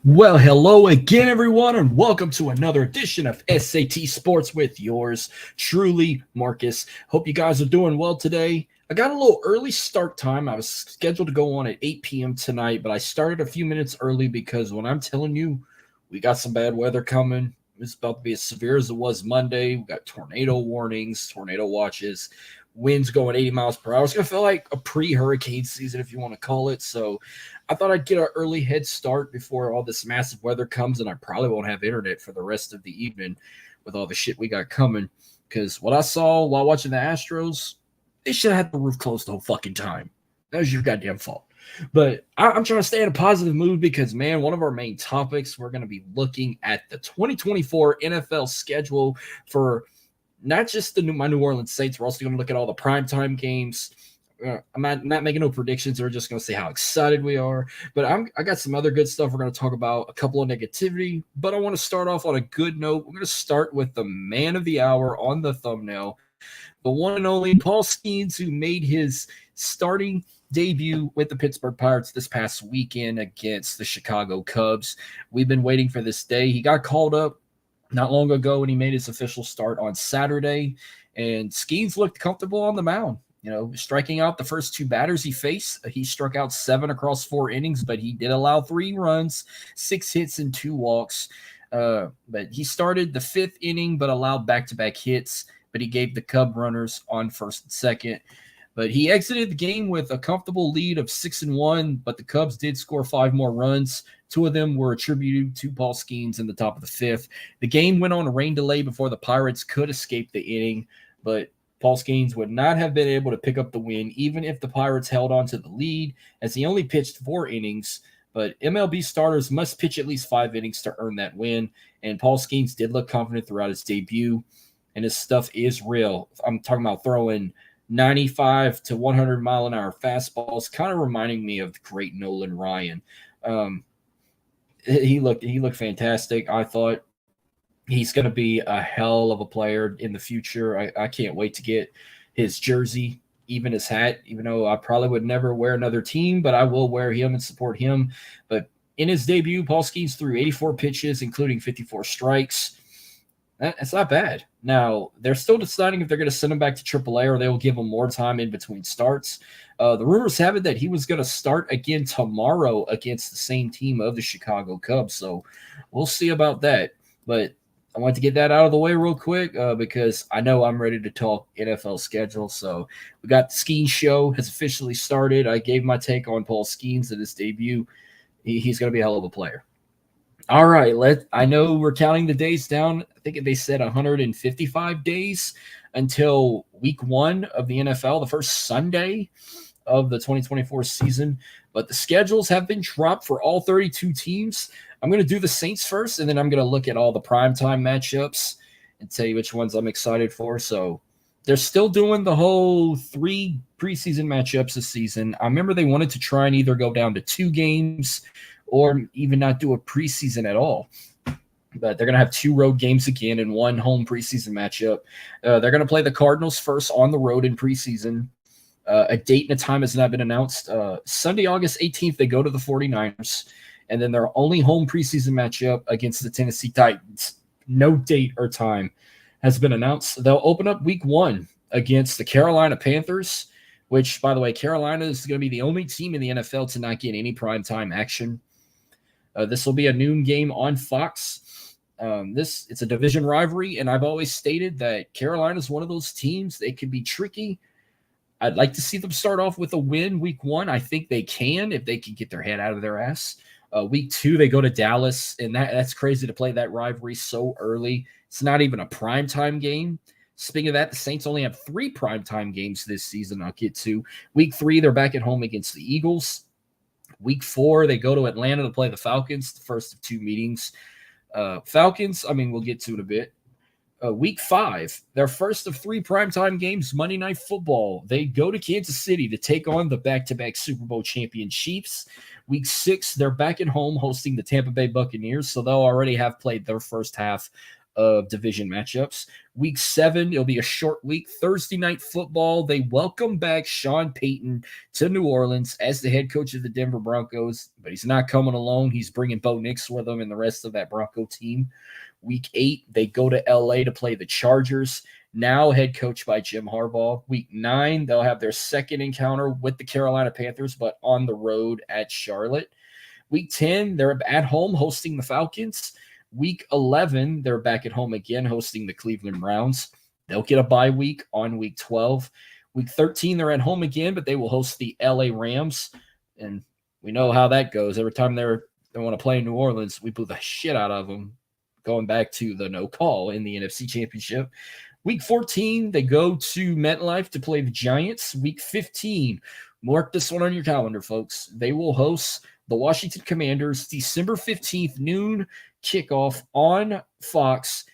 Well, hello again, everyone, and welcome to another edition of SAT Sports with yours truly, Marcus. Hope you guys are doing well today. I got a little early start time. I was scheduled to go on at 8 p.m. tonight, but I started a few minutes early because when I'm telling you we got some bad weather coming, it's about to be as severe as it was Monday. We got tornado warnings, tornado watches, winds going 80 miles per hour. It's going to feel like a pre-hurricane season, if you want to call it. So I thought I'd get an early head start before all this massive weather comes, and I probably won't have internet for the rest of the evening with all the shit we got coming. Because what I saw while watching the Astros, they should have had the roof closed the whole fucking time. That was your goddamn fault. But I'm trying to stay in a positive mood because, man, one of our main topics, we're going to be looking at the 2024 NFL schedule for not just my New Orleans Saints. We're also going to look at all the primetime games. I'm not making no predictions. We're just going to say how excited we are. But I got some other good stuff we're going to talk about, a couple of negativity. But I want to start off on a good note. We're going to start with the man of the hour on the thumbnail, the one and only Paul Skenes, who made his starting debut with the Pittsburgh Pirates this past weekend against the Chicago Cubs. We've been waiting for this day. He got called up not long ago and he made his official start on Saturday. And Skenes looked comfortable on the mound. You know, striking out the first two batters he faced. He struck out 7 across 4 innings, but he did allow 3 runs, 6 hits, and 2 walks. But he started the 5th inning, but allowed back-to-back hits. But he gave the Cub runners on first and second. But he exited the game with a comfortable lead of 6-1, but the Cubs did score 5 more runs. 2 of them were attributed to Paul Skenes in the top of the 5th. The game went on a rain delay before the Pirates could escape the inning, but Paul Skenes would not have been able to pick up the win, even if the Pirates held on to the lead, as he only pitched 4 innings. But MLB starters must pitch at least 5 innings to earn that win, and Paul Skenes did look confident throughout his debut, and his stuff is real. I'm talking about throwing 95 to 100 mile an hour fastballs, kind of reminding me of the great Nolan Ryan. He looked fantastic. I thought he's going to be a hell of a player in the future. I can't wait to get his jersey, even his hat, even though I probably would never wear another team, but I will wear him and support him. But in his debut, Paul Skenes threw 84 pitches, including 54 strikes. That's not bad. Now, they're still deciding if they're going to send him back to AAA or they will give him more time in between starts. The rumors have it that he was going to start again tomorrow against the same team of the Chicago Cubs. So we'll see about that. But I want to get that out of the way real quick because I know I'm ready to talk NFL schedule. So we got the Skenes Show has officially started. I gave my take on Paul Skenes at his debut. He's going to be a hell of a player. All right, I know we're counting the days down. I think they said 155 days until week 1 of the NFL, the first Sunday of the 2024 season. But the schedules have been dropped for all 32 teams. I'm going to do the Saints first, and then I'm going to look at all the primetime matchups and tell you which ones I'm excited for. So they're still doing the whole 3 preseason matchups this season. I remember they wanted to try and either go down to 2 games or even not do a preseason at all. But they're going to have 2 road games again and 1 home preseason matchup. They're going to play the Cardinals first on the road in preseason. A date and a time has not been announced. Sunday, August 18th, they go to the 49ers. And then their only home preseason matchup against the Tennessee Titans. No date or time has been announced. They'll open up week 1 against the Carolina Panthers, which, by the way, Carolina is going to be the only team in the NFL to not get any primetime action. This will be a noon game on Fox. It's a division rivalry, and I've always stated that Carolina is one of those teams. They can be tricky. I'd like to see them start off with a win week 1. I think they can if they can get their head out of their ass. Week 2, they go to Dallas, and that's crazy to play that rivalry so early. It's not even a primetime game. Speaking of that, the Saints only have 3 primetime games this season. I'll get to. Week 3, they're back at home against the Eagles. Week 4, they go to Atlanta to play the Falcons, the first of 2 meetings. Falcons, we'll get to it a bit. Week 5, their first of 3 primetime games, Monday Night Football. They go to Kansas City to take on the back-to-back Super Bowl champion Chiefs. Week 6, they're back at home hosting the Tampa Bay Buccaneers, so they'll already have played their first half of division matchups. Week 7, it'll be a short week. Thursday night football, they welcome back Sean Payton to New Orleans as the head coach of the Denver Broncos, but he's not coming alone. He's bringing Bo Nix with him and the rest of that Bronco team. Week 8, they go to LA to play the Chargers, now head coached by Jim Harbaugh. Week 9, they'll have their second encounter with the Carolina Panthers, but on the road at Charlotte. Week 10, they're at home hosting the Falcons. Week 11, they're back at home again hosting the Cleveland Browns. They'll get a bye week on week 12. Week 13, they're at home again, but they will host the LA Rams. And we know how that goes. Every time they want to play in New Orleans, we boo the shit out of them, going back to the no call in the NFC Championship. Week 14, they go to MetLife to play the Giants. Week 15, mark this one on your calendar, folks. They will host the Washington Commanders December 15th, noon kickoff on Fox.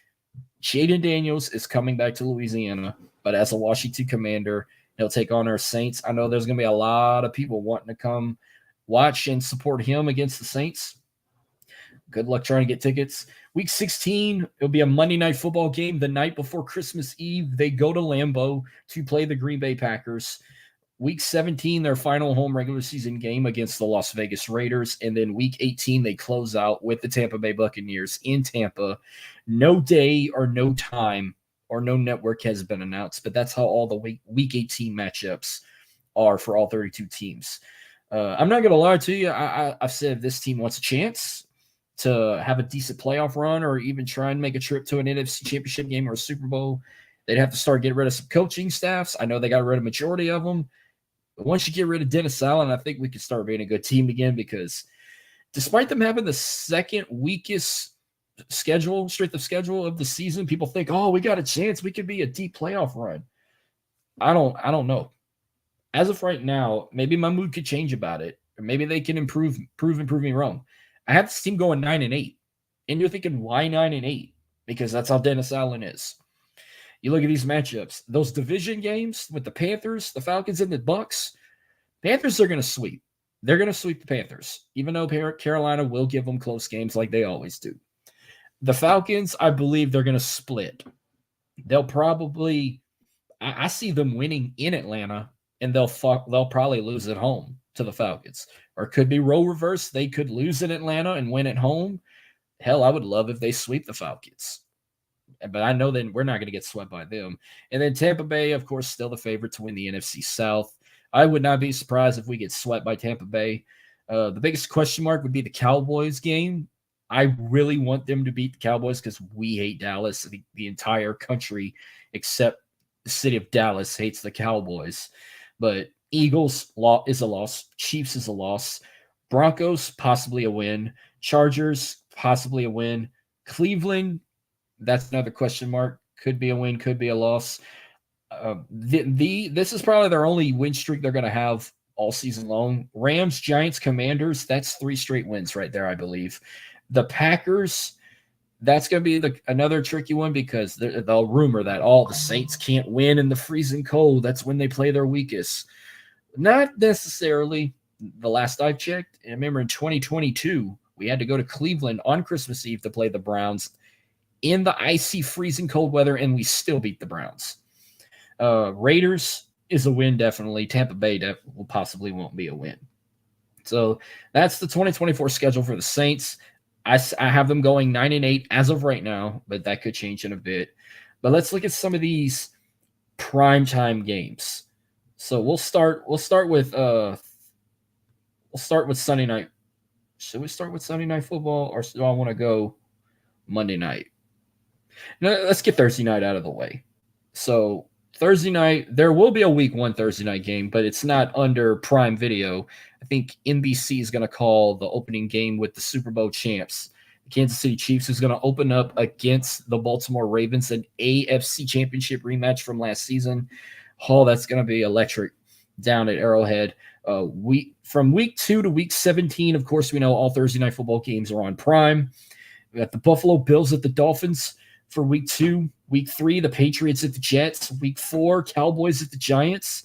Jaden Daniels is coming back to Louisiana, but as a Washington Commander, he'll take on our Saints. I know there's going to be a lot of people wanting to come watch and support him against the Saints. Good luck trying to get tickets. Week 16, it'll be a Monday night football game the night before Christmas Eve. They go to Lambeau to play the Green Bay Packers. Week 17, their final home regular season game against the Las Vegas Raiders. And then week 18, they close out with the Tampa Bay Buccaneers in Tampa. No day or no time or no network has been announced, but that's how all the week 18 matchups are for all 32 teams. I'm not going to lie to you. I've said if this team wants a chance to have a decent playoff run or even try and make a trip to an NFC Championship game or a Super Bowl, they'd have to start getting rid of some coaching staffs. I know they got rid of a majority of them. But once you get rid of Dennis Allen, I think we can start being a good team again, because despite them having the second weakest strength of schedule of the season, people think, oh, we got a chance. We could be a deep playoff run. I don't know. As of right now, maybe my mood could change about it, or maybe they can prove me wrong. I have this team going 9-8, and you're thinking, why 9-8? Because that's how Dennis Allen is. You look at these matchups, those division games with the Panthers, the Falcons, and the Bucks. Panthers are going to sweep. They're going to sweep the Panthers, even though Carolina will give them close games like they always do. The Falcons, I believe they're going to split. They'll probably, I see them winning in Atlanta, and they'll probably lose at home to the Falcons. Or it could be role reverse. They could lose in Atlanta and win at home. Hell, I would love if they sweep the Falcons. But I know that we're not going to get swept by them. And then Tampa Bay, of course, still the favorite to win the NFC South. I would not be surprised if we get swept by Tampa Bay. The biggest question mark would be the Cowboys game. I really want them to beat the Cowboys because we hate Dallas. The entire country, except the city of Dallas, hates the Cowboys. But Eagles is a loss. Chiefs is a loss. Broncos, possibly a win. Chargers, possibly a win. Cleveland, that's another question mark. Could be a win, could be a loss. This is probably their only win streak they're going to have all season long. Rams, Giants, Commanders, that's 3 straight wins right there, I believe. The Packers, that's going to be another tricky one because they'll rumor that all the Saints can't win in the freezing cold. That's when they play their weakest. Not necessarily. The last I've checked, I remember in 2022, we had to go to Cleveland on Christmas Eve to play the Browns in the icy, freezing cold weather, and we still beat the Browns. Raiders is a win, definitely. Tampa Bay possibly won't be a win. So that's the 2024 schedule for the Saints. I have them going 9-8 as of right now, but that could change in a bit. But let's look at some of these primetime games. So we'll start with Sunday night. Should we start with Sunday night football, or do I want to go Monday night? No, let's get Thursday night out of the way. So Thursday night, there will be a week 1 Thursday night game, but it's not under Prime Video. I think NBC is going to call the opening game with the Super Bowl champs. The Kansas City Chiefs is going to open up against the Baltimore Ravens, an AFC Championship rematch from last season. Oh, that's going to be electric down at Arrowhead. From week 2 to week 17, of course, we know all Thursday night football games are on Prime. We got the Buffalo Bills at the Dolphins for week 2. Week 3, the Patriots at the Jets. Week 4, Cowboys at the Giants.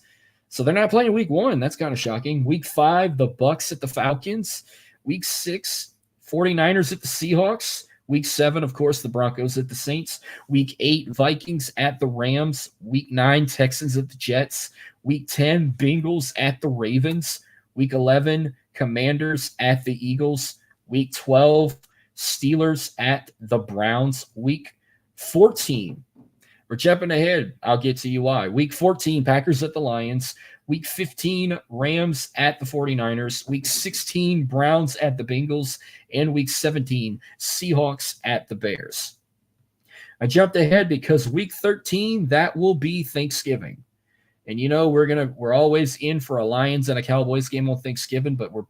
So they're not playing week 1. That's kind of shocking. Week 5, the Bucks at the Falcons. Week 6, 49ers at the Seahawks. Week 7, of course, the Broncos at the Saints. Week 8, Vikings at the Rams. Week 9, Texans at the Jets. Week 10, Bengals at the Ravens. Week 11, Commanders at the Eagles. Week 12, Steelers at the Browns. Week 14, we're jumping ahead. I'll get to you why. Week 14, Packers at the Lions. Week 15, Rams at the 49ers. Week 16, Browns at the Bengals. And week 17, Seahawks at the Bears. I jumped ahead because week 13, that will be Thanksgiving. And we're always in for a Lions and a Cowboys game on Thanksgiving, but we're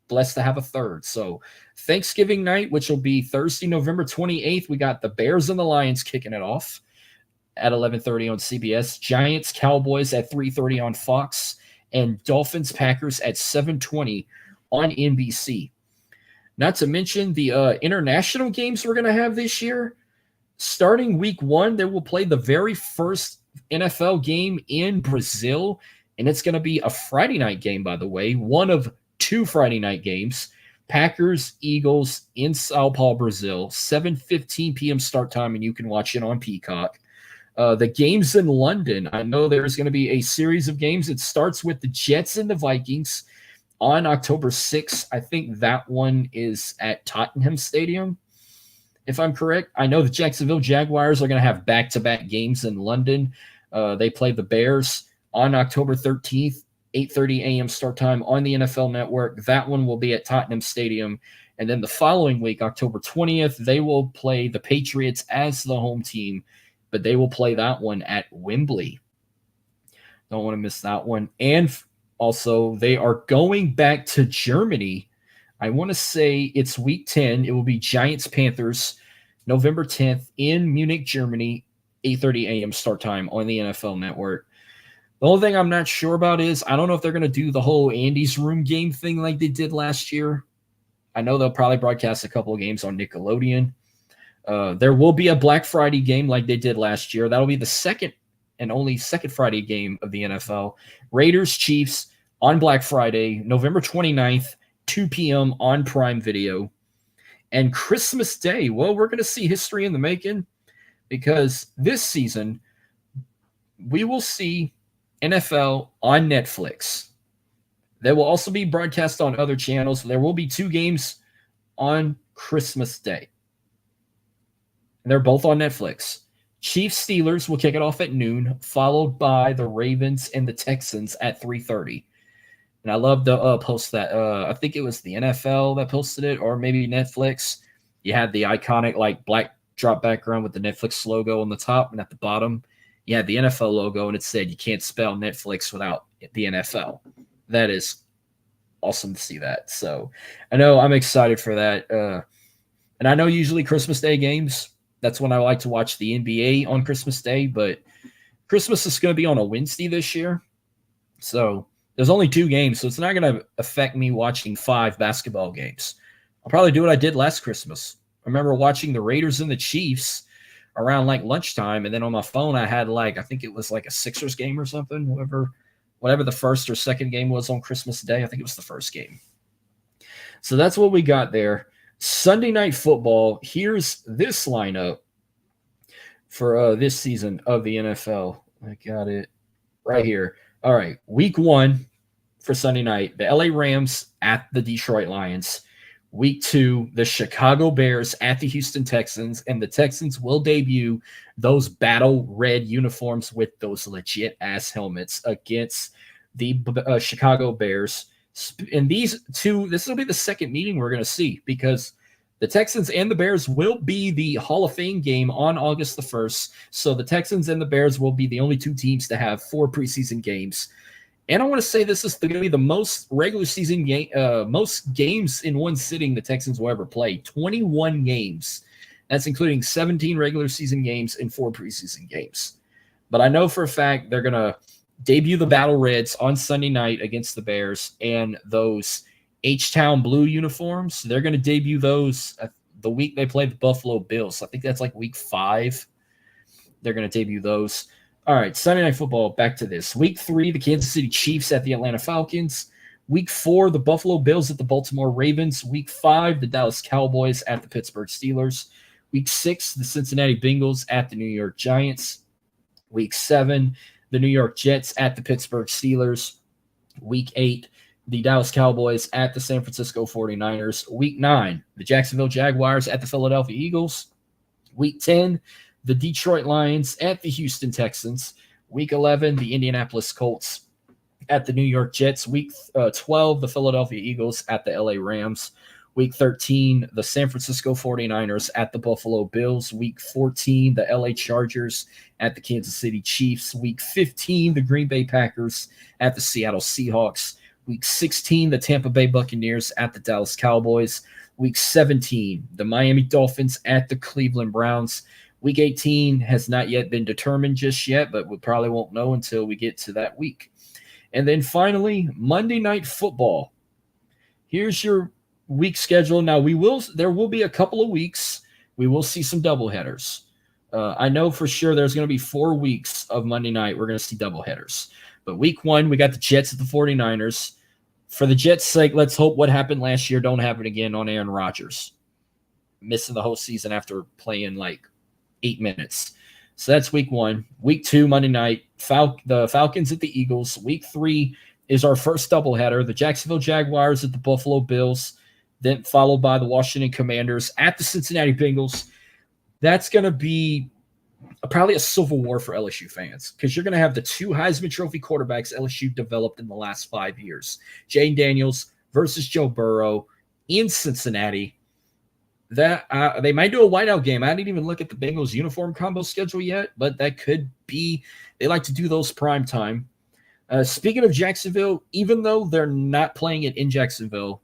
blessed to have a third. So Thanksgiving night, which will be Thursday, November 28th, we got the Bears and the Lions kicking it off at 11:30 on CBS, Giants Cowboys at 3:30 on Fox, and Dolphins Packers at 7:20 on NBC. Not to mention the international games we're going to have this year. Starting week 1, they will play the very first NFL game in Brazil, and it's going to be a Friday night game, by the way, one of 2 Friday night games. Packers, Eagles in Sao Paulo, Brazil, 7:15 p.m. start time, and you can watch it on Peacock. The games in London, I know there's going to be a series of games. It starts with the Jets and the Vikings on October 6th. I think that one is at Tottenham Stadium, if I'm correct. I know the Jacksonville Jaguars are going to have back-to-back games in London. They play the Bears on October 13th, 8:30 a.m. start time on the NFL Network. That one will be at Tottenham Stadium. And then the following week, October 20th, they will play the Patriots as the home team, but they will play that one at Wembley. Don't want to miss that one. And also, they are going back to Germany. I want to say it's week 10. It will be Giants-Panthers, November 10th in Munich, Germany, 8:30 a.m. start time on the NFL Network. The only thing I'm not sure about is I don't know if they're going to do the whole Andy's Room game thing like they did last year. I know they'll probably broadcast a couple of games on Nickelodeon. There will be a Black Friday game like they did last year. That'll be the second and only second Friday game of the NFL. Raiders, Chiefs on Black Friday, November 29th, 2 p.m. on Prime Video. And Christmas Day, well, we're going to see history in the making because this season we will see NFL on Netflix. They will also be broadcast on other channels. There will be 2 games on Christmas Day. And they're both on Netflix. Chiefs Steelers will kick it off at noon, followed by the Ravens and the Texans at 3:30. And I love the post that I think it was the NFL that posted it, or maybe Netflix. You had the iconic black drop background with the Netflix logo on the top, and at the bottom you had the NFL logo, and it said you can't spell Netflix without the NFL. That is awesome to see that. So I know I'm excited for that. And I know usually Christmas Day games, that's when I like to watch the NBA on Christmas Day, but Christmas is going to be on a Wednesday this year. So there's only 2 games, so it's not going to affect me watching 5 basketball games. I'll probably do what I did last Christmas. I remember watching the Raiders and the Chiefs around lunchtime, and then on my phone I had I think it was a Sixers game or something, whatever the first or second game was on Christmas Day. I think it was the first game. So that's what we got there. Sunday Night Football, here's this lineup for this season of the NFL. I got it right here. All right, week 1 for Sunday night, the LA Rams at the Detroit Lions. Week 2, the Chicago Bears at the Houston Texans, and the Texans will debut those battle red uniforms with those legit-ass helmets against the Chicago Bears. And these 2, this will be the second meeting we're going to see because the Texans and the Bears will be the Hall of Fame game on August the 1st. So the Texans and the Bears will be the only 2 teams to have 4 preseason games. And I want to say this is going to be the most regular season game, most games in one sitting the Texans will ever play. 21 games. That's including 17 regular season games and 4 preseason games. But I know for a fact they're going to debut the Battle Reds on Sunday night against the Bears, and those H-Town blue uniforms, they're going to debut those the week they play the Buffalo Bills. I think that's week 5. They're going to debut those. All right, Sunday Night Football, back to this. Week 3, the Kansas City Chiefs at the Atlanta Falcons. Week 4, the Buffalo Bills at the Baltimore Ravens. Week 5, the Dallas Cowboys at the Pittsburgh Steelers. Week 6, the Cincinnati Bengals at the New York Giants. Week 7, the New York Jets at the Pittsburgh Steelers. Week 8, the Dallas Cowboys at the San Francisco 49ers. Week 9, the Jacksonville Jaguars at the Philadelphia Eagles. Week 10, the Detroit Lions at the Houston Texans. Week 11, the Indianapolis Colts at the New York Jets. Week 12, the Philadelphia Eagles at the LA Rams. Week 13, the San Francisco 49ers at the Buffalo Bills. Week 14, the LA Chargers at the Kansas City Chiefs. Week 15, the Green Bay Packers at the Seattle Seahawks. Week 16, the Tampa Bay Buccaneers at the Dallas Cowboys. Week 17, the Miami Dolphins at the Cleveland Browns. Week 18 has not yet been determined just yet, but we probably won't know until we get to that week. And then finally, Monday Night Football. Here's your week schedule. Now, there will be a couple of weeks. We will see some doubleheaders. I know for sure there's going to be 4 weeks of Monday night. We're going to see doubleheaders. But week 1, we got the Jets at the 49ers. For the Jets' sake, let's hope what happened last year don't happen again on Aaron Rodgers. Missing the whole season after playing like 8 minutes. So that's week 1. Week 2, Monday night, the Falcons at the Eagles. Week 3 is our first doubleheader. The Jacksonville Jaguars at the Buffalo Bills, then followed by the Washington Commanders at the Cincinnati Bengals. That's going to be probably a civil war for LSU fans because you're going to have the 2 Heisman Trophy quarterbacks LSU developed in the last 5 years. Jane Daniels versus Joe Burrow in Cincinnati. That they might do a whiteout game. I didn't even look at the Bengals uniform combo schedule yet, but that could be. They like to do those prime time. Speaking of Jacksonville, even though they're not playing it in Jacksonville,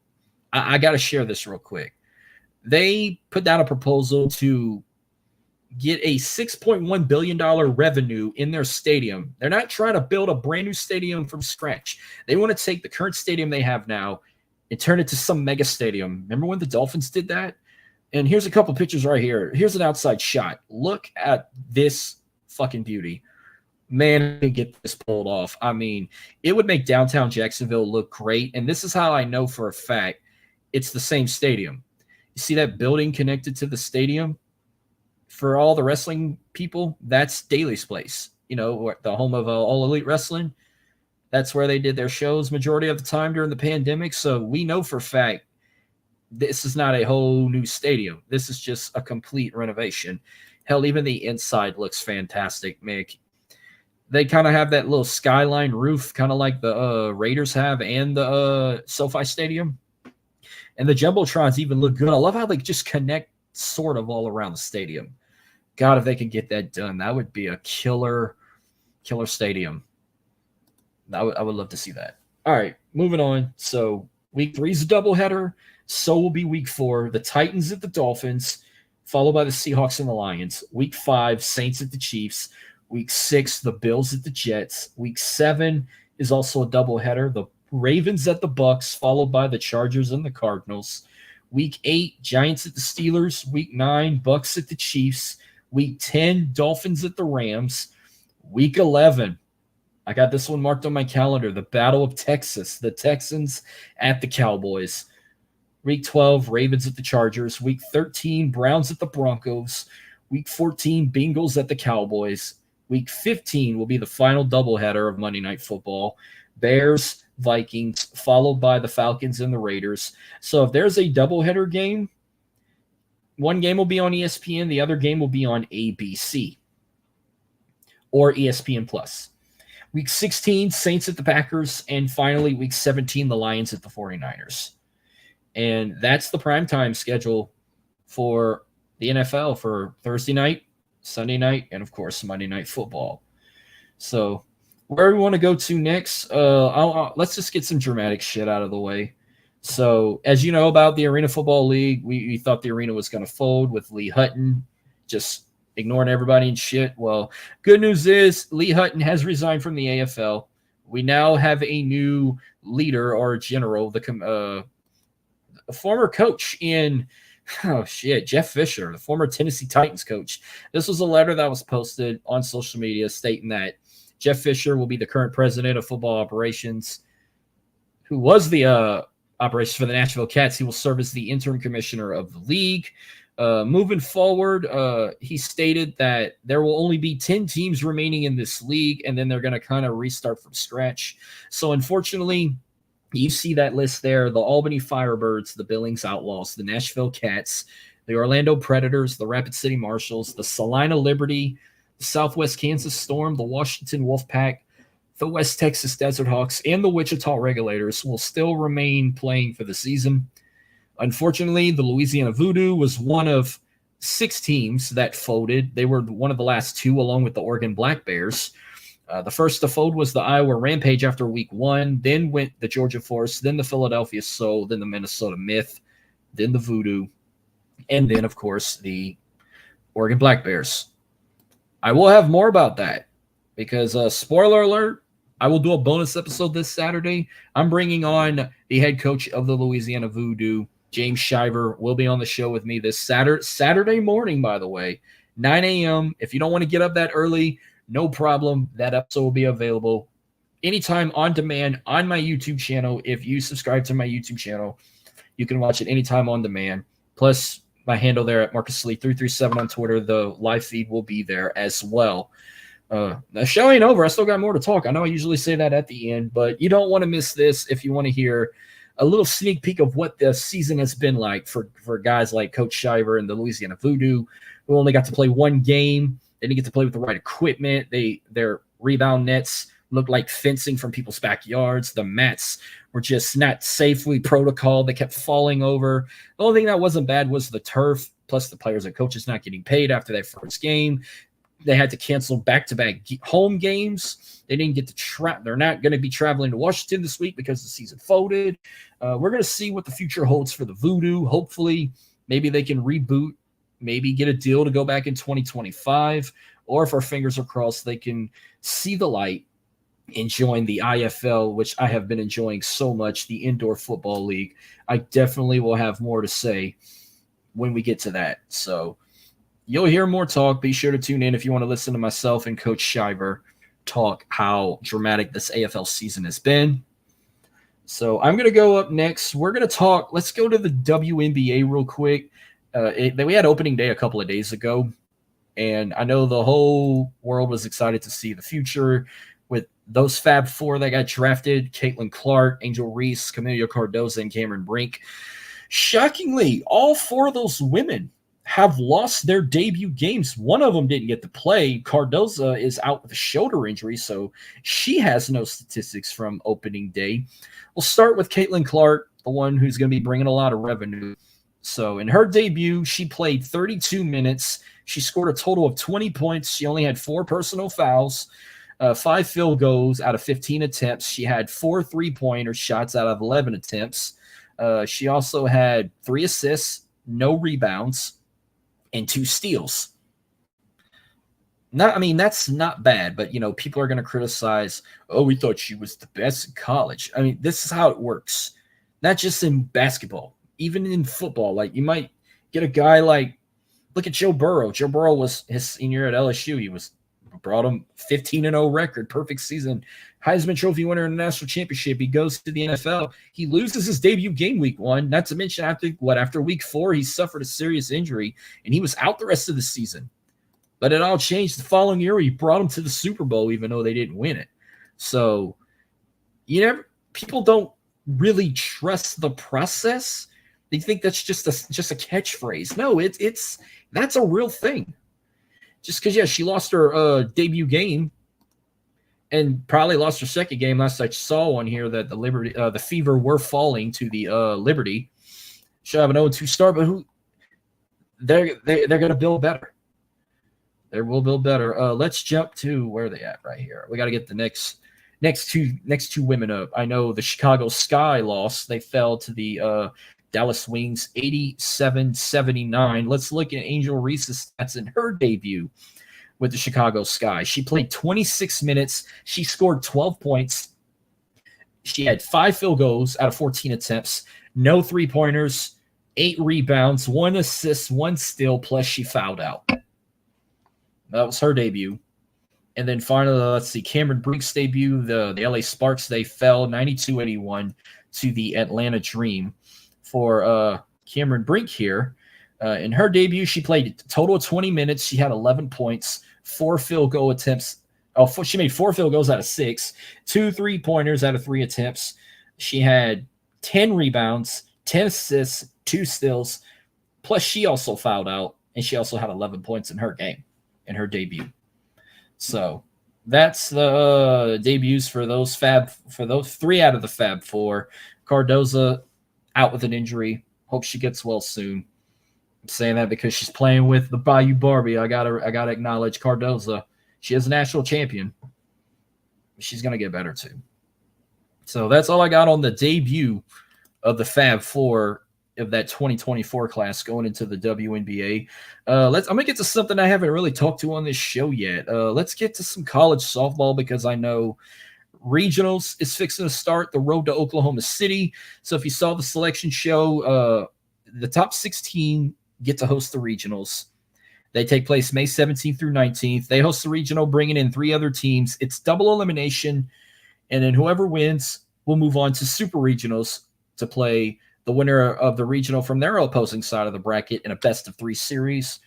I got to share this real quick. They put down a proposal to get a $6.1 billion revenue in their stadium. They're not trying to build a brand new stadium from scratch. They want to take the current stadium they have now and turn it to some mega stadium. Remember when the Dolphins did that? And here's a couple pictures right here. Here's an outside shot. Look at this fucking beauty. Man, to get this pulled off. I mean, it would make downtown Jacksonville look great. And this is how I know for a fact it's the same stadium. You see that building connected to the stadium? For all the wrestling people, that's Daly's place. You know, the home of All Elite Wrestling. That's where they did their shows majority of the time during the pandemic. So we know for a fact this is not a whole new stadium. This is just a complete renovation. Hell, even the inside looks fantastic, Mick. They kind of have that little skyline roof, kind of like the Raiders have and the SoFi Stadium. And the Jumbotrons even look good. I love how they just connect sort of all around the stadium. God, if they could get that done, that would be a killer stadium. I would love to see that. All right, moving on. So week 3 is a doubleheader. So will be week 4. The Titans at the Dolphins, followed by the Seahawks and the Lions. Week 5, Saints at the Chiefs. Week 6, the Bills at the Jets. Week 7 is also a doubleheader. The Ravens at the Bucks, followed by the Chargers and the Cardinals. Week 8, Giants at the Steelers. Week 9, Bucks at the Chiefs. Week 10, Dolphins at the Rams. Week 11, I got this one marked on my calendar, the Battle of Texas, the Texans at the Cowboys. Week 12, Ravens at the Chargers. Week 13, Browns at the Broncos. Week 14, Bengals at the Cowboys. Week 15 will be the final doubleheader of Monday Night Football. Bears, Vikings, followed by the Falcons and the Raiders. So if there's a doubleheader game, one game will be on ESPN, the other game will be on ABC or ESPN Plus. Week 16, Saints at the Packers, and finally week 17, the Lions at the 49ers. And that's the primetime schedule for the NFL for Thursday night, Sunday night, and of course Monday Night Football. So where we want to go to next, let's just get some dramatic shit out of the way. So as you know about the Arena Football League, we thought the arena was going to fold with Lee Hutton just ignoring everybody and shit. Well, good news is Lee Hutton has resigned from the AFL. We now have a new leader or general, a former coach in, Jeff Fisher, the former Tennessee Titans coach. This was a letter that was posted on social media stating that Jeff Fisher will be the current president of football operations. who was the operations for the Nashville Cats. He will serve as the interim commissioner of the league. Moving forward, he stated that there will only be 10 teams remaining in this league, and then they're going to kind of restart from scratch. So unfortunately, you see that list there: the Albany Firebirds, the Billings Outlaws, the Nashville Cats, the Orlando Predators, the Rapid City Marshals, the Salina Liberty, the Southwest Kansas Storm, the Washington Wolfpack, the West Texas Desert Hawks, and the Wichita Regulators will still remain playing for the season. Unfortunately, the Louisiana Voodoo was one of 6 teams that folded. They were one of the last 2, along with the Oregon Black Bears. The first to fold was the Iowa Rampage after week 1, then went the Georgia Force, then the Philadelphia Soul, then the Minnesota Myth, then the Voodoo, and then, of course, the Oregon Black Bears. I will have more about that because, spoiler alert, I will do a bonus episode this Saturday. I'm bringing on the head coach of the Louisiana Voodoo, James Shiver, will be on the show with me this Saturday morning, by the way, 9 a.m. If you don't want to get up that early, no problem. That episode will be available anytime on demand on my YouTube channel. If you subscribe to my YouTube channel, you can watch it anytime on demand. Plus, my handle there at MarcusLee337 on Twitter. The live feed will be there as well. The show ain't over. I still got more to talk. I know I usually say that at the end, but you don't want to miss this if you want to hear a little sneak peek of what the season has been like for guys like Coach Shiver and the Louisiana Voodoo, who only got to play 1 game. They didn't get to play with the right equipment. Their rebound nets looked like fencing from people's backyards. The mats were just not safely protocoled. They kept falling over. The only thing that wasn't bad was the turf, plus the players and coaches not getting paid after that first game. They had to cancel back-to-back home games. They didn't get to they're not going to be traveling to Washington this week because the season folded. We're going to see what the future holds for the Voodoo. Hopefully, maybe they can reboot, maybe get a deal to go back in 2025, or if our fingers are crossed, they can see the light and join the IFL, which I have been enjoying so much, the Indoor Football League. I definitely will have more to say when we get to that. So you'll hear more talk. Be sure to tune in if you want to listen to myself and Coach Shiver talk how dramatic this AFL season has been. So I'm going to go up next. We're going to talk. Let's go to the WNBA real quick. We had opening day a couple of days ago, and I know the whole world was excited to see the future with those Fab Four that got drafted: Caitlin Clark, Angel Reese, Camelia Cardoza, and Cameron Brink. Shockingly, all 4 of those women have lost their debut games. One of them didn't get to play. Cardoza is out with a shoulder injury, so she has no statistics from opening day. We'll start with Caitlin Clark, the one who's going to be bringing a lot of revenue. So in her debut, she played 32 minutes. She scored a total of 20 points. She only had 4 personal fouls, 5 field goals out of 15 attempts. She had 4 3-pointer shots out of 11 attempts. She also had 3 assists, no rebounds, and 2 steals. That's not bad, but, people are going to criticize, oh, we thought she was the best in college. This is how it works. Not just in basketball, even in football. Like, you might get a guy like, look at Joe Burrow. Joe Burrow was his senior year at LSU. He brought him 15-0 record, perfect season, Heisman Trophy winner in the national championship. He goes to the NFL. He loses his debut game week 1. Not to mention after week 4, he suffered a serious injury and he was out the rest of the season. But it all changed the following year. He brought him to the Super Bowl, even though they didn't win it. So, people don't really trust the process. They think that's just a catchphrase. No, that's a real thing. Just because, she lost her debut game and probably lost her second game. Last I saw on here that the Fever were falling to the Liberty. Should have an 0-2 start, but they're going to build better. They will build better. Let's jump to where are they at right here. We got to get the next two women up. I know the Chicago Sky lost. They fell to the Dallas Wings 87-79. Let's look at Angel Reese's stats in her debut with the Chicago Sky. She played 26 minutes. She scored 12 points. She had 5 field goals out of 14 attempts, no 3-pointers, 8 rebounds, 1 assist, 1 steal, plus she fouled out. That was her debut. And then finally, let's see, Cameron Brink's debut, the LA Sparks, they fell 92-81 to the Atlanta Dream for Cameron Brink here. In her debut, she played a total of 20 minutes. She had 11 points, 4 field goal attempts. She made 4 field goals out of 6, 2 3-pointers out of 3 attempts. She had 10 rebounds, 10 assists, 2 steals. Plus, she also fouled out, and she also had 11 points in her game, in her debut. So that's the debuts for those 3 out of the Fab 4. Cardoza out with an injury. Hope she gets well soon. I'm saying that because she's playing with the Bayou Barbie. I gotta acknowledge Cardoza. She is a national champion. She's gonna get better too. So that's all I got on the debut of the Fab 4 of that 2024 class going into the WNBA. I'm gonna get to something I haven't really talked to on this show yet. Let's get to some college softball because I know regionals is fixing to start. The road to Oklahoma City. So if you saw the selection show, the top 16 get to host the regionals. They take place May 17th through 19th. They host the regional, bringing in 3 other teams. It's double elimination, and then whoever wins will move on to super regionals to play the winner of the regional from their opposing side of the bracket in a best-of-3 series.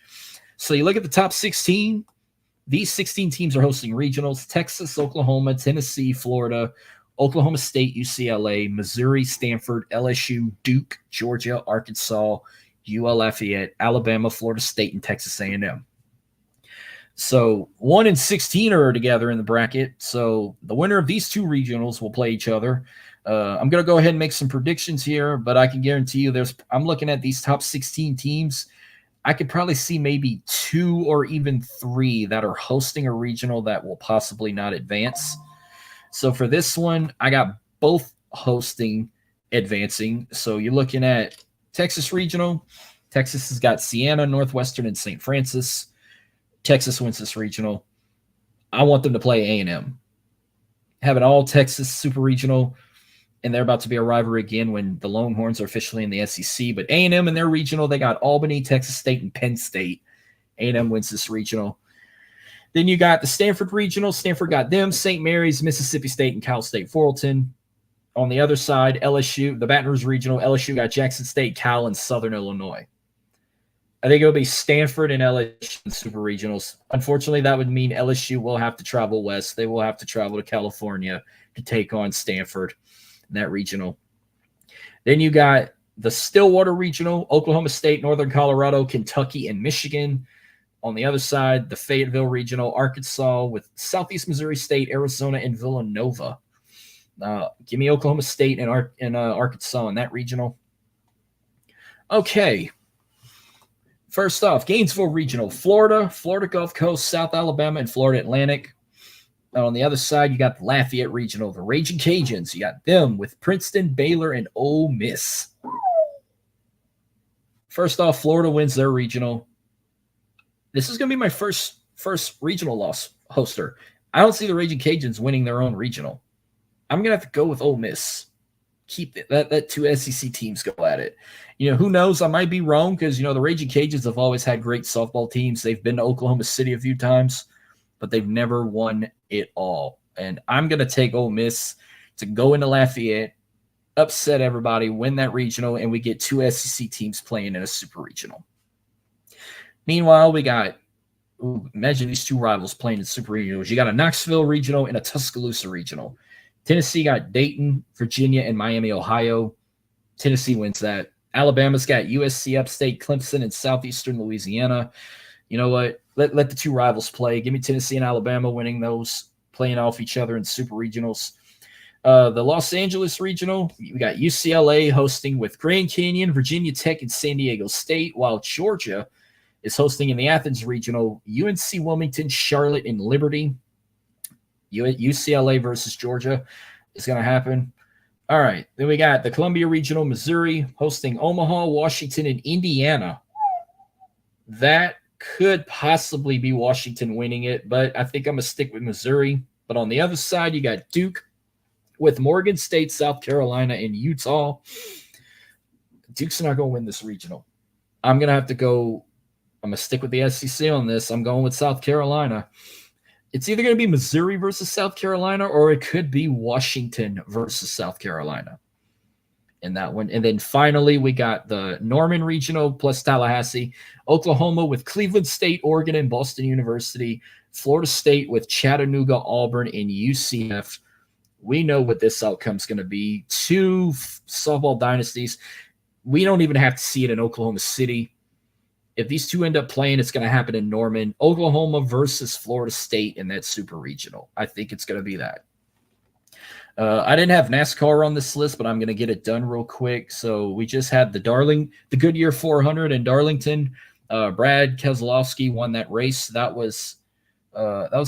So you look at the top 16. These 16 teams are hosting regionals: Texas, Oklahoma, Tennessee, Florida, Oklahoma State, UCLA, Missouri, Stanford, LSU, Duke, Georgia, Arkansas, UL Lafayette, Alabama, Florida State, and Texas A&M. So 1 and 16 are together in the bracket. So the winner of these 2 regionals will play each other. I'm going to go ahead and make some predictions here, but I can guarantee you I'm looking at these top 16 teams. I could probably see maybe 2 or even 3 that are hosting a regional that will possibly not advance. So for this one, I got both hosting advancing. So you're looking at Texas regional. Texas has got Siena, Northwestern, and St. Francis. Texas wins this regional. I want them to play A&M. Have an all-Texas super regional, and they're about to be a rivalry again when the Longhorns are officially in the SEC. But A&M in their regional, they got Albany, Texas State, and Penn State. A&M wins this regional. Then you got the Stanford regional. Stanford got them, St. Mary's, Mississippi State, and Cal State Fullerton. On the other side, LSU, the Baton Rouge regional, LSU got Jackson State, Cal, and Southern Illinois. I think it'll be Stanford and LSU in super regionals. Unfortunately, that would mean LSU will have to travel west. They will have to travel to California to take on Stanford in that regional. Then you got the Stillwater regional, Oklahoma State, Northern Colorado, Kentucky, and Michigan. On the other side, the Fayetteville regional, Arkansas with Southeast Missouri State, Arizona, and Villanova. Give me Oklahoma State and Arkansas in that regional. Okay. First off, Gainesville regional, Florida Gulf Coast, South Alabama, and Florida Atlantic. And on the other side, you got the Lafayette regional, the Raging Cajuns. You got them with Princeton, Baylor, and Ole Miss. First off, Florida wins their regional. This is going to be my first regional loss hoster. I don't see the Raging Cajuns winning their own regional. I'm going to have to go with Ole Miss. Keep it. Let 2 SEC teams go at it. Who knows? I might be wrong because, the Raging Cajuns have always had great softball teams. They've been to Oklahoma City a few times, but they've never won it all. And I'm going to take Ole Miss to go into Lafayette, upset everybody, win that regional, and we get 2 SEC teams playing in a super regional. Meanwhile, we got imagine these 2 rivals playing in super regionals. You got a Knoxville regional and a Tuscaloosa regional. Tennessee got Dayton, Virginia, and Miami, Ohio. Tennessee wins that. Alabama's got USC, Upstate, Clemson, and Southeastern Louisiana. You know what? Let the 2 rivals play. Give me Tennessee and Alabama winning those, playing off each other in super regionals. The Los Angeles regional, we got UCLA hosting with Grand Canyon, Virginia Tech, and San Diego State, while Georgia is hosting in the Athens regional, UNC Wilmington, Charlotte, and Liberty. UCLA versus Georgia is going to happen. All right. Then we got the Columbia Regional, Missouri, hosting Omaha, Washington, and Indiana. That could possibly be Washington winning it, but I think I'm going to stick with Missouri. But on the other side, you got Duke with Morgan State, South Carolina, and Utah. Duke's not going to win this regional. I'm going to stick with the SEC on this. I'm going with South Carolina. It's either going to be Missouri versus South Carolina, or it could be Washington versus South Carolina. in that one. And then finally, we got the Norman Regional plus Tallahassee, Oklahoma with Cleveland State, Oregon, and Boston University, Florida State with Chattanooga, Auburn, and UCF. We know what this outcome is going to be. Two softball dynasties. We don't even have to see it in Oklahoma City. If these two end up playing, it's going to happen in Norman. Oklahoma versus Florida State in that super regional. I think it's going to be that. I didn't have NASCAR on this list, but I'm going to get it done real quick. So we just had the Goodyear 400 in Darlington. Brad Keselowski won that race. That was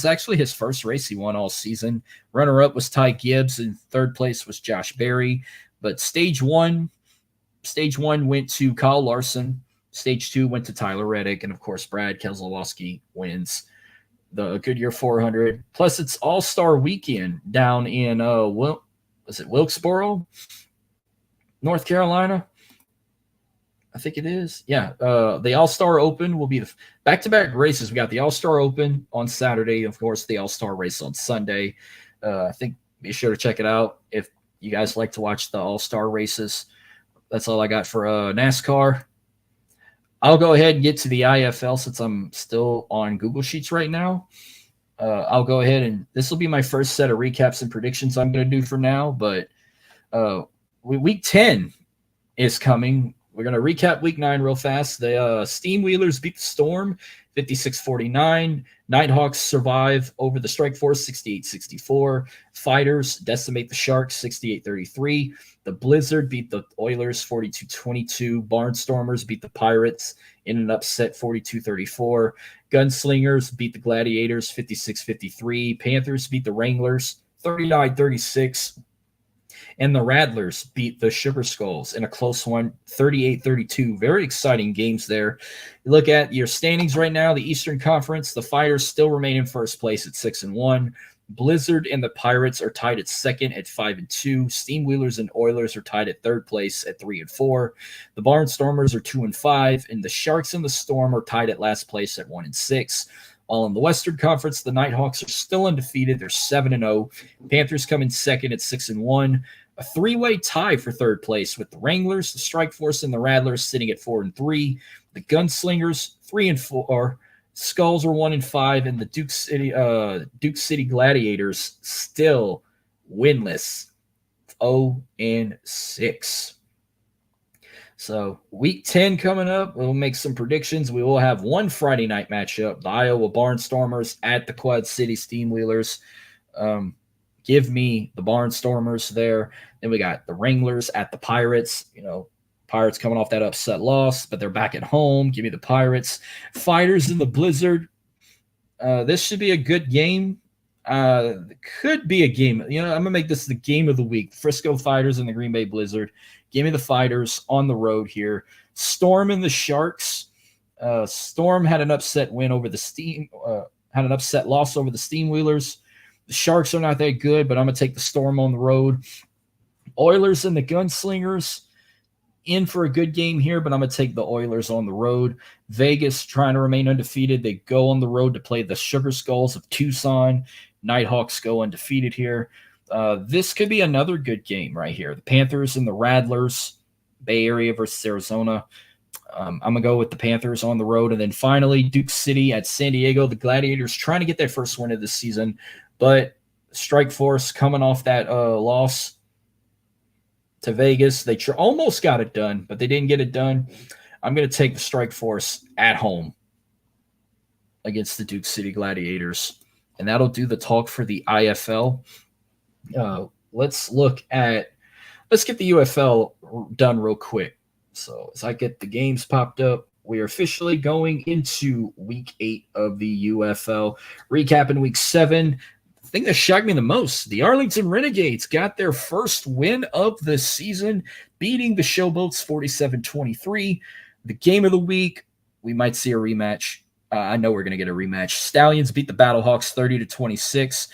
actually his first race he won all season. Runner-up was Ty Gibbs, and third place was Josh Berry. But stage one went to Kyle Larson. Stage 2 went to Tyler Reddick, and of course, Brad Keselowski wins the Goodyear 400. Plus, it's All-Star Weekend down in Wilkesboro, North Carolina. I think it is. Yeah. The All-Star Open will be the back-to-back races. We got the All-Star Open on Saturday, of course, the All-Star race on Sunday. I think be sure to check it out if you guys like to watch the All-Star races. That's all I got for NASCAR. I'll go ahead and get to the IFL since I'm still on Google Sheets right now. I'll go ahead and this will be my first set of recaps and predictions I'm going to do for now. But week 10 is coming. We're going to recap week 9 real fast. The Steam Wheelers beat the Storm 56-49. Nighthawks survive over the Strike Force 68-64. Fighters decimate the Sharks 68-33. The Blizzard beat the Oilers 42-22. Barnstormers beat the Pirates in an upset 42-34. Gunslingers beat the Gladiators 56-53. Panthers beat the Wranglers 39-36. And the Rattlers beat the Sugar Skulls in a close one, 38-32. Very exciting games there. You look at your standings right now, the Eastern Conference, the Fighters still remain in first place at 6-1. Blizzard and the Pirates are tied at second at 5-2. Steam Wheelers and Oilers are tied at third place at 3-4. The Barnstormers are 2-5, and the Sharks and the Storm are tied at last place at 1-6. While in the Western Conference, the Nighthawks are still undefeated. They're 7-0. Panthers come in second at 6-1. A three-way tie for third place with the Wranglers, the Strike Force, and the Rattlers sitting at 4-3. The Gunslingers 3-4. Skulls are 1-5, and the Duke City Gladiators still winless, 0-6. So week 10 coming up. We'll make some predictions. We will have one Friday night matchup: the Iowa Barnstormers at the Quad City Steam Wheelers. Give me the Barnstormers there. Then we got the Wranglers at the Pirates. Pirates coming off that upset loss, but they're back at home. Give me the Pirates. Fighters in the Blizzard. This should be a good game. Could be a game. I'm going to make this the game of the week. Frisco Fighters and the Green Bay Blizzard. Give me the Fighters on the road here. Storm and the Sharks. Storm had an upset win over the Steam. Had an upset loss over the Steam Wheelers. The Sharks are not that good, but I'm going to take the Storm on the road. Oilers and the Gunslingers. In for a good game here, but I'm going to take the Oilers on the road. Vegas trying to remain undefeated. They go on the road to play the Sugar Skulls of Tucson. Nighthawks go undefeated here. This could be another good game right here. The Panthers and the Rattlers, Bay Area versus Arizona. I'm going to go with the Panthers on the road. And then finally, Duke City at San Diego. The Gladiators trying to get their first win of the season, but Strike Force coming off that loss to Vegas. They almost got it done, but they didn't get it done. I'm going to take the Strike Force at home against the Duke City Gladiators. And that'll do the talk for the IFL. Let's get the UFL done real quick. So as I get the games popped up, we are officially going into week 8 of the UFL. Recapping week 7. The thing that shocked me the most, the Arlington Renegades got their first win of the season, beating the Showboats 47-23. The game of the week, we might see a rematch. I know we're going to get a rematch. Stallions beat the Battlehawks 30-26.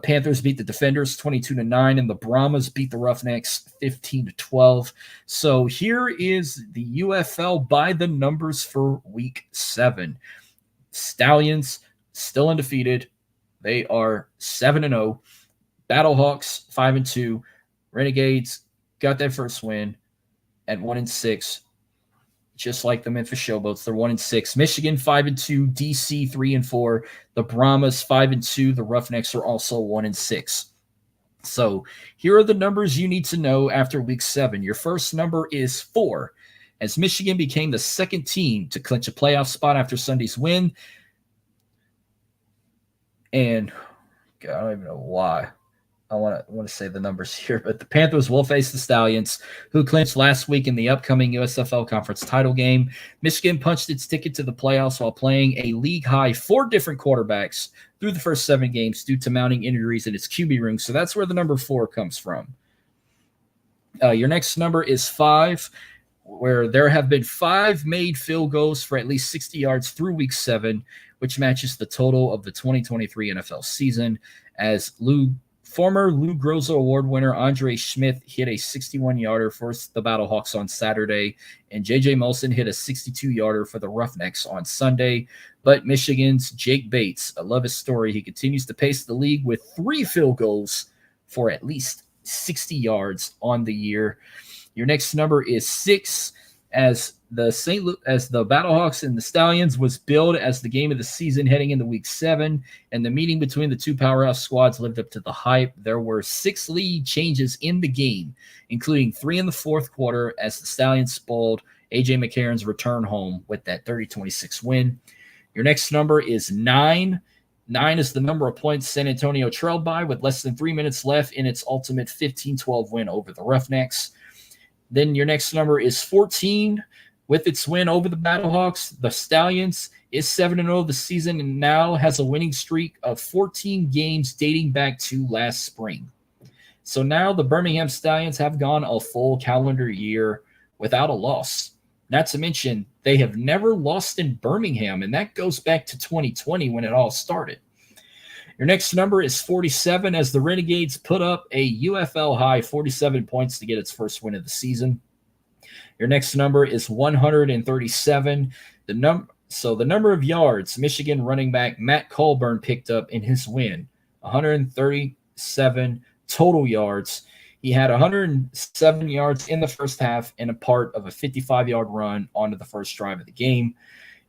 Panthers beat the Defenders 22-9, and the Brahmas beat the Roughnecks 15-12. So here is the UFL by the numbers for week 7. Stallions still undefeated. They are 7-0. Battlehawks 5-2. Renegades got that first win at 1-6, just like the Memphis Showboats. They're 1-6. Michigan 5-2. DC 3-4. The Brahmas 5-2. The Roughnecks are also 1-6. So here are the numbers you need to know after week 7. Your first number is 4, as Michigan became the second team to clinch a playoff spot after Sunday's win. And God, I don't even know why. I want to say the numbers here, but the Panthers will face the Stallions, who clinched last week in the upcoming USFL Conference title game. Michigan punched its ticket to the playoffs while playing a league-high 4 different quarterbacks through the first 7 games due to mounting injuries in its QB room. So that's where the number 4 comes from. Your next number is 5, where there have been 5 made field goals for at least 60 yards through week 7, which matches the total of the 2023 NFL season, as former Lou Groza Award winner Andre Schmidt hit a 61-yarder for the Battlehawks on Saturday, and J.J. Molson hit a 62-yarder for the Roughnecks on Sunday. But Michigan's Jake Bates, I love his story. He continues to pace the league with 3 field goals for at least 60 yards on the year. Your next number is 6, as the Battlehawks and the Stallions was billed as the game of the season heading into week 7, and the meeting between the 2 powerhouse squads lived up to the hype. There were 6 lead changes in the game, including 3 in the fourth quarter, as the Stallions spoiled A.J. McCarron's return home with that 30-26 win. Your next number is 9. 9 is the number of points San Antonio trailed by with less than 3 minutes left in its ultimate 15-12 win over the Roughnecks. Then your next number is 14. With its win over the Battlehawks, the Stallions is 7-0 this season and now has a winning streak of 14 games dating back to last spring. So now the Birmingham Stallions have gone a full calendar year without a loss. Not to mention, they have never lost in Birmingham, and that goes back to 2020 when it all started. Your next number is 47, as the Renegades put up a UFL high 47 points to get its first win of the season. Your next number is 137. The number of yards Michigan running back Matt Colburn picked up in his win, 137 total yards. He had 107 yards in the first half and a part of a 55-yard run onto the first drive of the game.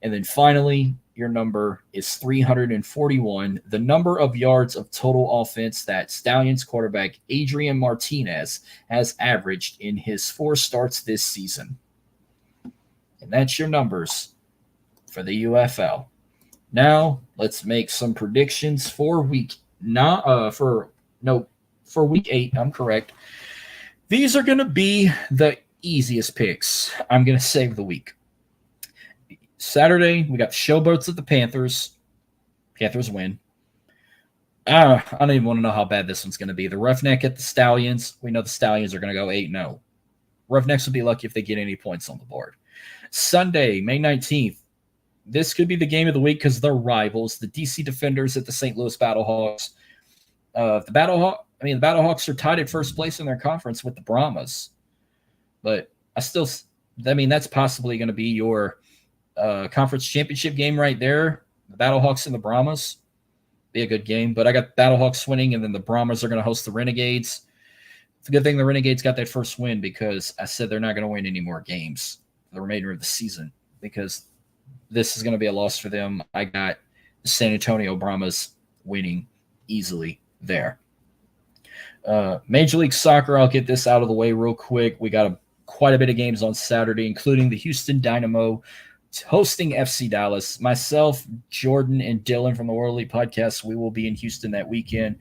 And then finally, your number is 341, the number of yards of total offense that Stallions quarterback Adrian Martinez has averaged in his 4 starts this season. And that's your numbers for the UFL. Now, let's make some predictions for week 8. I'm correct. These are going to be the easiest picks I'm going to save the week. Saturday, we got the Showboats at the Panthers. Panthers win. I don't even want to know how bad this one's going to be. The Roughneck at the Stallions. We know the Stallions are going to go 8-0. Roughnecks will be lucky if they get any points on the board. Sunday, May 19th. This could be the game of the week because they're rivals. The DC Defenders at the St. Louis Battlehawks. The Battlehawks are tied at first place in their conference with the Brahmas. But that's possibly going to be your conference championship game right there. The Battlehawks and the Brahmas. Be a good game. But I got the Battlehawks winning, and then the Brahmas are going to host the Renegades. It's a good thing the Renegades got that first win, because I said they're not going to win any more games for the remainder of the season, because this is going to be a loss for them. I got the San Antonio Brahmas winning easily there. Major League Soccer, I'll get this out of the way real quick. We got quite a bit of games on Saturday, including the Houston Dynamo hosting FC Dallas. Myself, Jordan, and Dylan from the World League Podcast, we will be in Houston that weekend.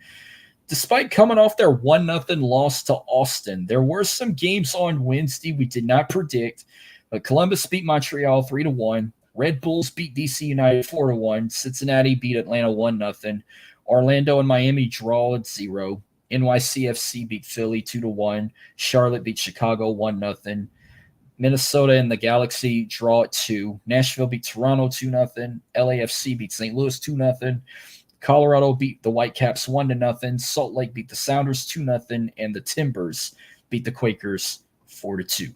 Despite coming off their 1-0 loss to Austin, there were some games on Wednesday we did not predict. But Columbus beat Montreal 3-1. Red Bulls beat DC United 4-1. Cincinnati beat Atlanta 1-0. Orlando and Miami draw at 0. NYCFC beat Philly 2-1. Charlotte beat Chicago 1-0. Minnesota and the Galaxy draw at 2. Nashville beat Toronto 2-0. LAFC beat St. Louis 2-0. Colorado beat the Whitecaps 1-0. Salt Lake beat the Sounders 2-0. And the Timbers beat the Quakers 4-2.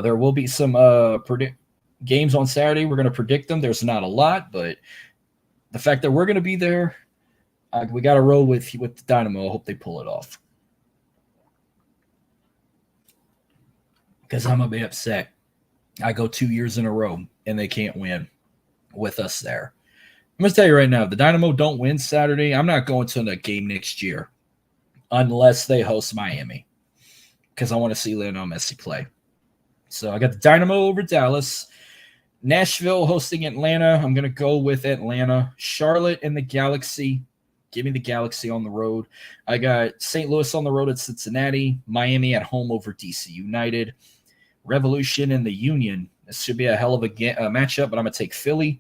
There will be some games on Saturday. We're going to predict them. There's not a lot, but the fact that we're going to be there, we got to roll with the Dynamo. I hope they pull it off. because I'm going to be upset. I go 2 years in a row, and they can't win with us there. I'm going to tell you right now, if the Dynamo don't win Saturday, I'm not going to the game next year unless they host Miami, because I want to see Lionel Messi play. So I got the Dynamo over Dallas. Nashville hosting Atlanta. I'm going to go with Atlanta. Charlotte and the Galaxy. Give me the Galaxy on the road. I got St. Louis on the road at Cincinnati. Miami at home over DC United. Revolution and the Union. This should be a hell of a matchup, but I'm going to take Philly.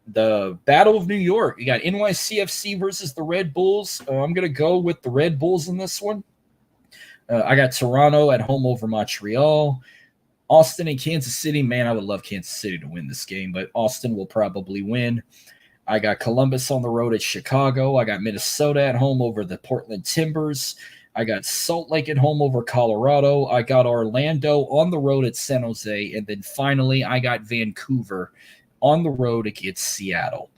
The Battle of New York. You got NYCFC versus the Red Bulls. I'm going to go with the Red Bulls in this one. I got Toronto at home over Montreal. Austin and Kansas City. Man, I would love Kansas City to win this game, but Austin will probably win. I got Columbus on the road at Chicago. I got Minnesota at home over the Portland Timbers. I got Salt Lake at home over Colorado. I got Orlando on the road at San Jose. And then finally, I got Vancouver on the road against Seattle.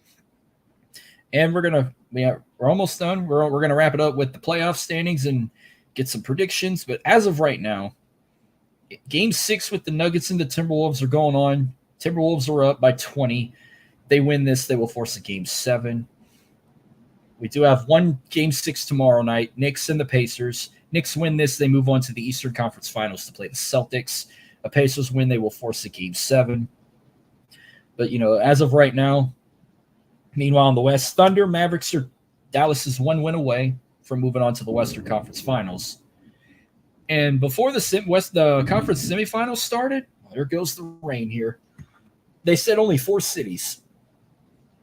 And we're almost done. We're going to wrap it up with the playoff standings and get some predictions. But as of right now, Game 6 with the Nuggets and the Timberwolves are going on. Timberwolves are up by 20. They win this, they will force a Game 7. We do have one Game 6 tomorrow night, Knicks and the Pacers. Knicks win this, they move on to the Eastern Conference Finals to play the Celtics. The Pacers win, they will force a Game 7. But, as of right now, meanwhile in the West, Thunder, Mavericks, Dallas is one win away from moving on to the Western Conference Finals. And before the conference semifinals started, there goes the rain here. They said only 4 cities.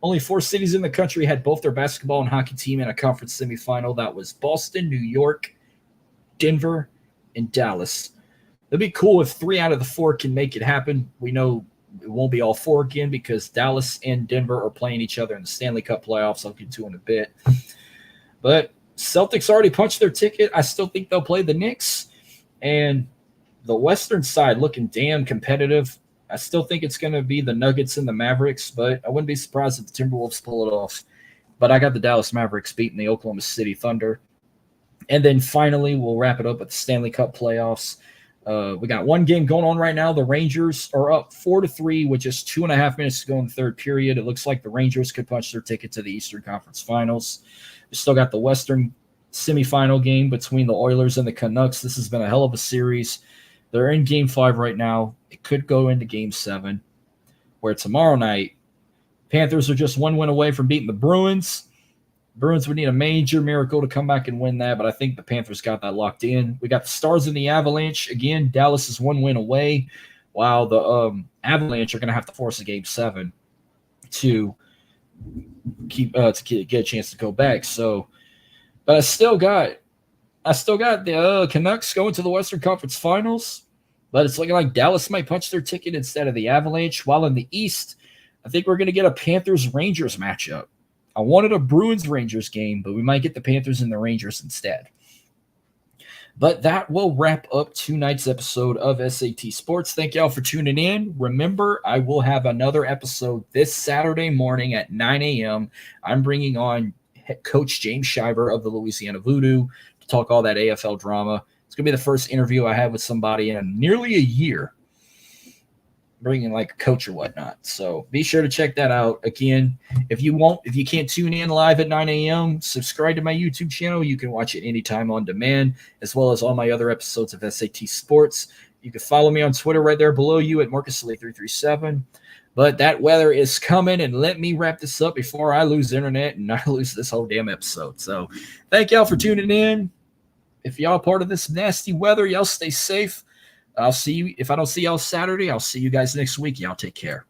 Only 4 cities in the country had both their basketball and hockey team in a conference semifinal. That was Boston, New York, Denver, and Dallas. It'd be cool if 3 out of the 4 can make it happen. We know it won't be all 4 again because Dallas and Denver are playing each other in the Stanley Cup playoffs. I'll get to in a bit. But Celtics already punched their ticket. I still think they'll play the Knicks. And the Western side looking damn competitive. I still think it's going to be the Nuggets and the Mavericks, but I wouldn't be surprised if the Timberwolves pull it off. But I got the Dallas Mavericks beating the Oklahoma City Thunder. And then finally, we'll wrap it up with the Stanley Cup playoffs. We got one game going on right now. The Rangers are up 4-3 with just 2.5 minutes to go in the third period. It looks like the Rangers could punch their ticket to the Eastern Conference Finals. We still got the Western semifinal game between the Oilers and the Canucks. This has been a hell of a series. They're in Game 5 right now. It could go into Game 7, where tomorrow night, Panthers are just one win away from beating the Bruins. Bruins would need a major miracle to come back and win that, but I think the Panthers got that locked in. We got the Stars and the Avalanche. Again, Dallas is one win away, while the Avalanche are going to have to force a Game 7 to get a chance to go back. So, but I still got the Canucks going to the Western Conference Finals, but it's looking like Dallas might punch their ticket instead of the Avalanche. While in the East, I think we're going to get a Panthers-Rangers matchup. I wanted a Bruins-Rangers game, but we might get the Panthers and the Rangers instead. But that will wrap up tonight's episode of SAT Sports. Thank y'all for tuning in. Remember, I will have another episode this Saturday morning at 9 a.m. I'm bringing on Coach James Shiver of the Louisiana Voodoo to talk all that AFL drama. It's going to be the first interview I have with somebody in nearly a year, bringing like a coach or whatnot. So be sure to check that out. Again, if you can't tune in live at 9 a.m., subscribe to my YouTube channel. You can watch it anytime on demand, as well as all my other episodes of SAT Sports. You can follow me on Twitter right there below you at MarcusLee337. But that weather is coming, and let me wrap this up before I lose internet and I lose this whole damn episode. So thank y'all for tuning in. If y'all part of this nasty weather, y'all stay safe. I'll see you. If I don't see y'all Saturday, I'll see you guys next week. Y'all take care.